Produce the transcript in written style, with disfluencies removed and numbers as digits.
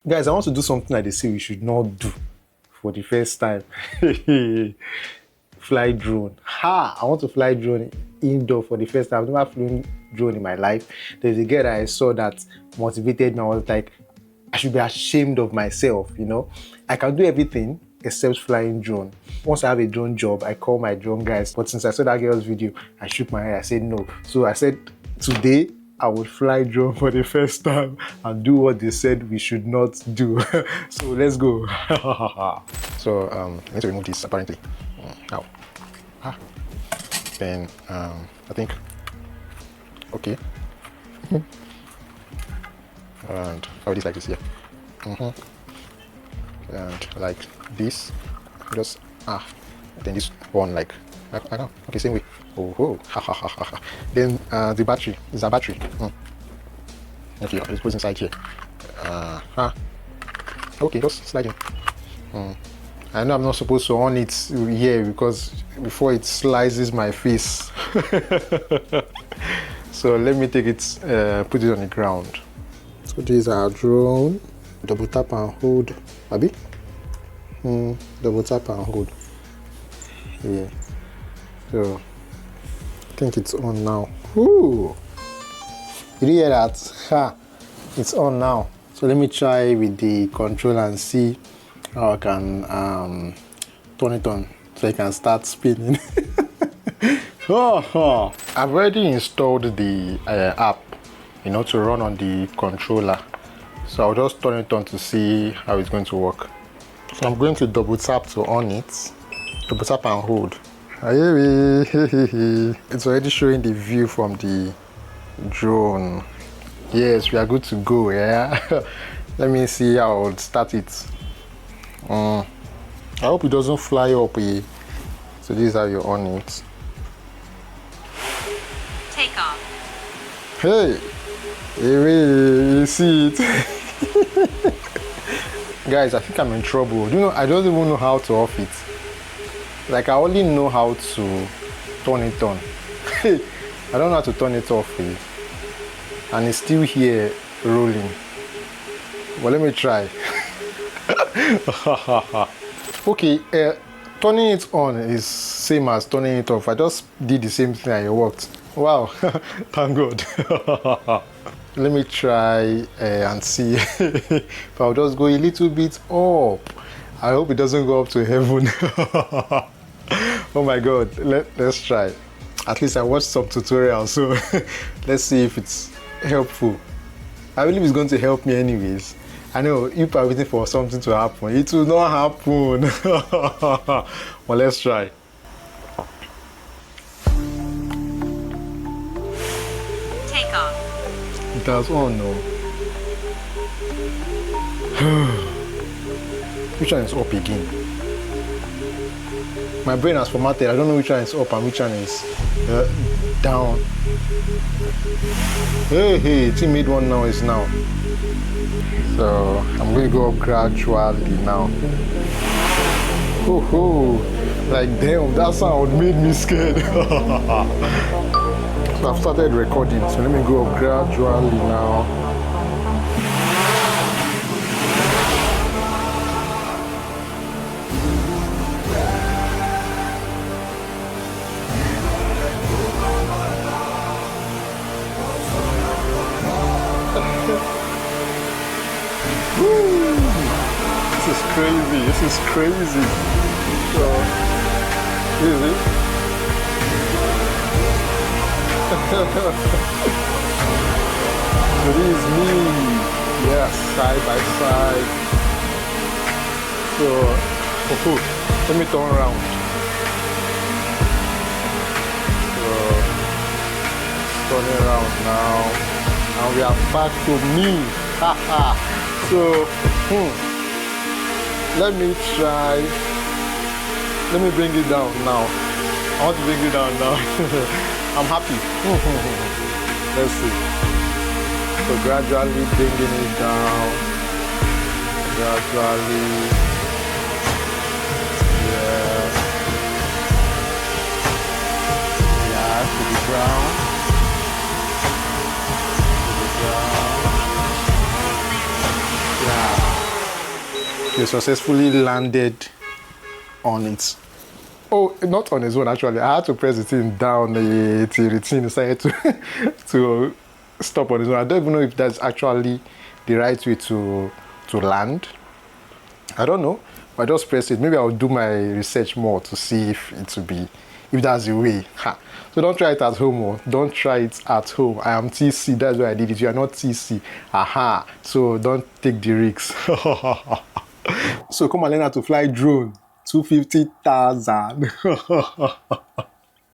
Guys, I want to do something that they say we should not do for the first time. Fly drone. Ha! I want to fly drone indoor for the first time. I've never flown drone in my life. There's a girl that I saw that motivated me. I was like, I should be ashamed of myself, you know? I can do everything except flying drone. Once I have a drone job, I call my drone guys. But since I saw that girl's video, I shook my head. I said no. So I said, today, I would fly drone for the first time and do what they said we should not do. So let's go. So I need to remove this apparently. Now, then I think okay. And how it is like this here. And like this, just then this one like I know. Okay, same way. Oh, then the battery is a battery. Okay, it goes inside here. Okay, just slide in. I know I'm not supposed to on it here because before it slices my face. So let me take it, put it on the ground. So these are drone. Double tap and hold. Abi? Double tap and hold. Yeah. So I think it's on now. Ooh! Did you hear that? Ha! It's on now. So let me try with the controller and see how I can turn it on so I can start spinning. I've already installed the app, you know, to run on the controller. So I'll just turn it on to see how it's going to work. So I'm going to double tap to on it. Double tap and hold. It's already showing the view from the drone. Yes, we are good to go, yeah? Let me see how I'll start it. I hope it doesn't fly up here. So this is how you on it. Take off. Hey, you see it? Guys, I think I'm in trouble. You know, I don't even know how to off it. Like, I only know how to turn it on. I don't know how to turn it off here. And it's still here rolling. But let me try. Okay, turning it on is same as turning it off. I just did the same thing and it worked. Wow, thank God. Let me try and see if I'll just go a little bit up. I hope it doesn't go up to heaven. Oh my God, let's try. At least I watched some tutorials, so let's see if it's helpful. I believe it's going to help me anyways. I know if I'm waiting for something to happen, it will not happen. Well, let's try. Take off. It has on no. Which one is up again? My brain has formatted. I don't know which one is up and which one is down. Hey, it made one now is now. So I'm going to go up gradually now. Like damn, that sound made me scared. So I've started recording, so let me go up gradually now. This is crazy. So, easy. So this is me. Yes, side by side. So, let me turn around. So, turning around now. And we are back to me. So, let me try. Let me bring it down now. I want to bring it down now. I'm happy. Let's see. So gradually bringing it down. Gradually. Yeah, to the ground. To the ground. Yeah. It successfully landed on its. Oh, not on its own actually. I had to press the thing down till the thing decided to stop on its own. I don't even know if that's actually the right way to land. I don't know. But I just press it. Maybe I'll do my research more to see if that's the way. Ha. So don't try it at home. Oh. Don't try it at home. I am TC. That's why I did it. You are not TC. Aha. So don't take the risks. So come and learn how to fly drone. 250,000.